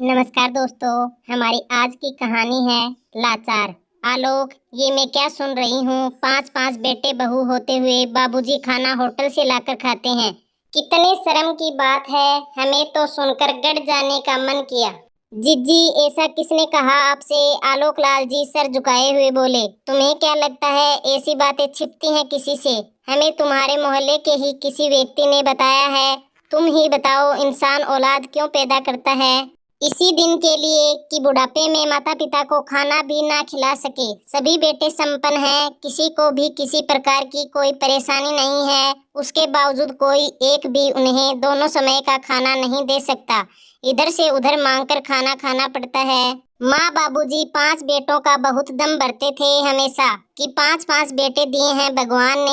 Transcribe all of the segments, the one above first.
नमस्कार दोस्तों, हमारी आज की कहानी है लाचार। आलोक, ये मैं क्या सुन रही हूँ? 5-5 बेटे बहू होते हुए बाबूजी खाना होटल से लाकर खाते हैं। कितने शर्म की बात है। हमें तो सुनकर गड़ जाने का मन किया। जीजी, ऐसा किसने कहा आपसे? आलोक लाल जी सर झुकाए हुए बोले। तुम्हें क्या लगता है ऐसी बातें छिपती हैं किसी से? हमें तुम्हारे मोहल्ले के ही किसी व्यक्ति ने बताया है। तुम ही बताओ, इंसान औलाद क्यों पैदा करता है? इसी दिन के लिए कि बुढ़ापे में माता पिता को खाना भी ना खिला सके। सभी बेटे संपन्न हैं, किसी को भी किसी प्रकार की कोई परेशानी नहीं है। उसके बावजूद कोई एक भी उन्हें दोनों समय का खाना नहीं दे सकता। इधर से उधर मांगकर खाना खाना पड़ता है। माँ बाबूजी 5 बेटों का बहुत दम भरते थे हमेशा कि 5-5 बेटे दिए हैं भगवान ने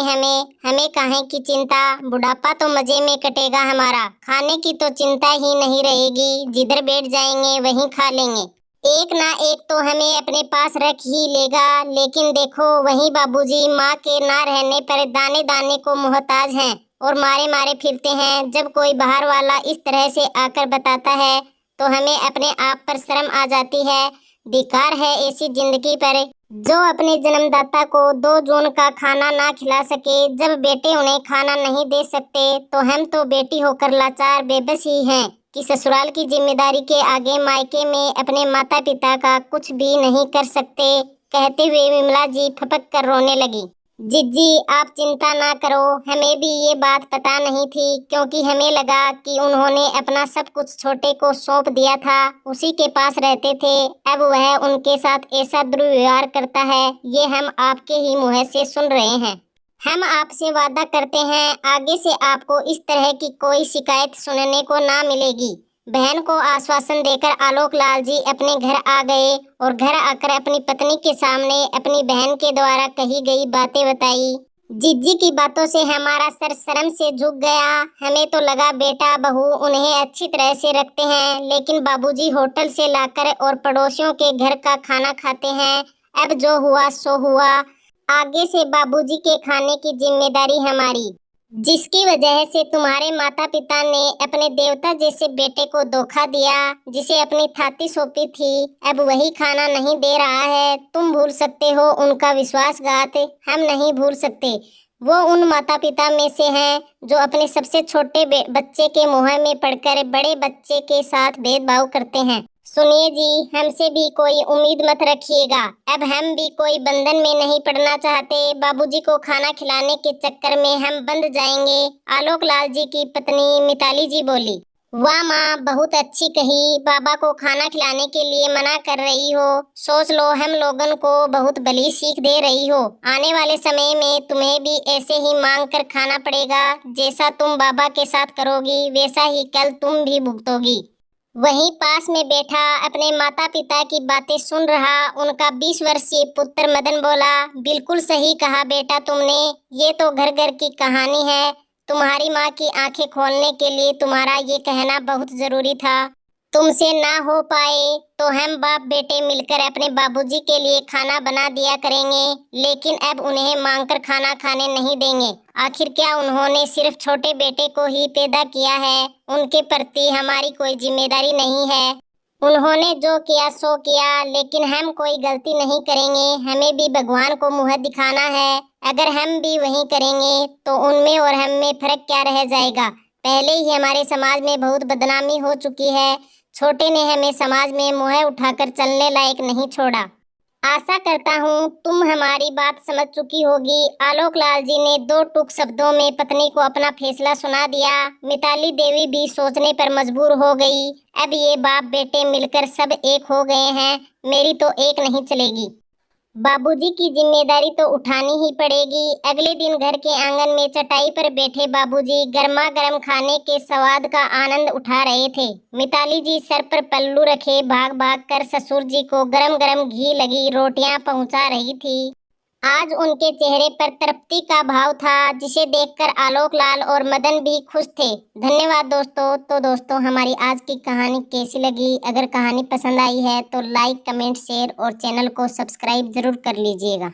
हमें काहे की चिंता। बुढ़ापा तो मजे में कटेगा हमारा, खाने की तो चिंता ही नहीं रहेगी। जिधर बैठ जाएंगे वहीं खा लेंगे। एक ना एक तो हमें अपने पास रख ही लेगा। लेकिन देखो, वही बाबूजी माँ के ना रहने पर दाने दाने को मोहताज हैं और मारे मारे फिरते हैं। जब कोई बाहर वाला इस तरह से आकर बताता है तो हमें अपने आप पर शर्म आ जाती है। धिक्कार है ऐसी जिंदगी पर जो अपने जन्मदाता को 2 जून का खाना ना खिला सके। जब बेटे उन्हें खाना नहीं दे सकते तो हम तो बेटी होकर लाचार बेबस ही हैं कि ससुराल की जिम्मेदारी के आगे मायके में अपने माता पिता का कुछ भी नहीं कर सकते। कहते हुए विमला जी फपक कर रोने लगी। जीजी, आप चिंता ना करो, हमें भी ये बात पता नहीं थी, क्योंकि हमें लगा कि उन्होंने अपना सब कुछ छोटे को सौंप दिया था, उसी के पास रहते थे। अब वह उनके साथ ऐसा दुर्व्यवहार करता है, ये हम आपके ही मुंह से सुन रहे हैं। हम आपसे वादा करते हैं आगे से आपको इस तरह की कोई शिकायत सुनने को ना मिलेगी। बहन को आश्वासन देकर आलोक लाल जी अपने घर आ गए और घर आकर अपनी पत्नी के सामने अपनी बहन के द्वारा कही गई बातें बताई। जीजी की बातों से हमारा सर शर्म से झुक गया। हमें तो लगा बेटा बहू उन्हें अच्छी तरह से रखते हैं, लेकिन बाबूजी होटल से लाकर और पड़ोसियों के घर का खाना खाते हैं। अब जो हुआ सो हुआ। आगे से बाबूजी के खाने की जिम्मेदारी हमारी। जिसकी वजह से तुम्हारे माता पिता ने अपने देवता जैसे बेटे को धोखा दिया, जिसे अपनी थाती सौंपी थी, अब वही खाना नहीं दे रहा है। तुम भूल सकते हो उनका विश्वासघात, हम नहीं भूल सकते। वो उन माता पिता में से हैं जो अपने सबसे छोटे बच्चे के मुँह में पड़कर बड़े बच्चे के साथ भेदभाव करते हैं। सुनिए जी, हमसे भी कोई उम्मीद मत रखिएगा। अब हम भी कोई बंधन में नहीं पड़ना चाहते। बाबूजी को खाना खिलाने के चक्कर में हम बंध जाएंगे। आलोक लाल जी की पत्नी मिताली जी बोली। वाह माँ, बहुत अच्छी कही। बाबा को खाना खिलाने के लिए मना कर रही हो, सोच लो हम लोगन को बहुत भली सीख दे रही हो। आने वाले समय में तुम्हें भी ऐसे ही मांग कर खाना पड़ेगा। जैसा तुम बाबा के साथ करोगी वैसा ही कल तुम भी भुगतोगी। वहीं पास में बैठा अपने माता पिता की बातें सुन रहा उनका 20 वर्षीय पुत्र मदन बोला, बिल्कुल सही कहा बेटा तुमने। ये तो घर घर की कहानी है। तुम्हारी माँ की आंखें खोलने के लिए तुम्हारा ये कहना बहुत जरूरी था। तुमसे ना हो पाए तो हम बाप बेटे मिलकर अपने बाबूजी के लिए खाना बना दिया करेंगे, लेकिन अब उन्हें मांगकर खाना खाने नहीं देंगे। आखिर क्या उन्होंने सिर्फ छोटे बेटे को ही पैदा किया है? उनके प्रति हमारी कोई जिम्मेदारी नहीं है। उन्होंने जो किया सो किया, लेकिन हम कोई गलती नहीं करेंगे। हमें भी भगवान को मुँह दिखाना है। अगर हम भी वही करेंगे तो उनमें और हम में फर्क क्या रह जाएगा? पहले ही हमारे समाज में बहुत बदनामी हो चुकी है। छोटे ने हमें समाज में मुँह उठाकर चलने लायक नहीं छोड़ा। आशा करता हूँ तुम हमारी बात समझ चुकी होगी। आलोक लाल जी ने 2 टूक शब्दों में पत्नी को अपना फैसला सुना दिया। मिताली देवी भी सोचने पर मजबूर हो गई। अब ये बाप बेटे मिलकर सब एक हो गए हैं, मेरी तो एक नहीं चलेगी। बाबूजी की जिम्मेदारी तो उठानी ही पड़ेगी। अगले दिन घर के आंगन में चटाई पर बैठे बाबूजी गर्मा गर्म खाने के स्वाद का आनंद उठा रहे थे। मिताली जी सर पर पल्लू रखे भाग भाग कर ससुर जी को गरम गरम घी लगी रोटियां पहुंचा रही थी। आज उनके चेहरे पर तृप्ति का भाव था, जिसे देखकर आलोक लाल और मदन भी खुश थे। धन्यवाद दोस्तों। तो दोस्तों, हमारी आज की कहानी कैसी लगी? अगर कहानी पसंद आई है तो लाइक, कमेंट, शेयर और चैनल को सब्सक्राइब जरूर कर लीजिएगा।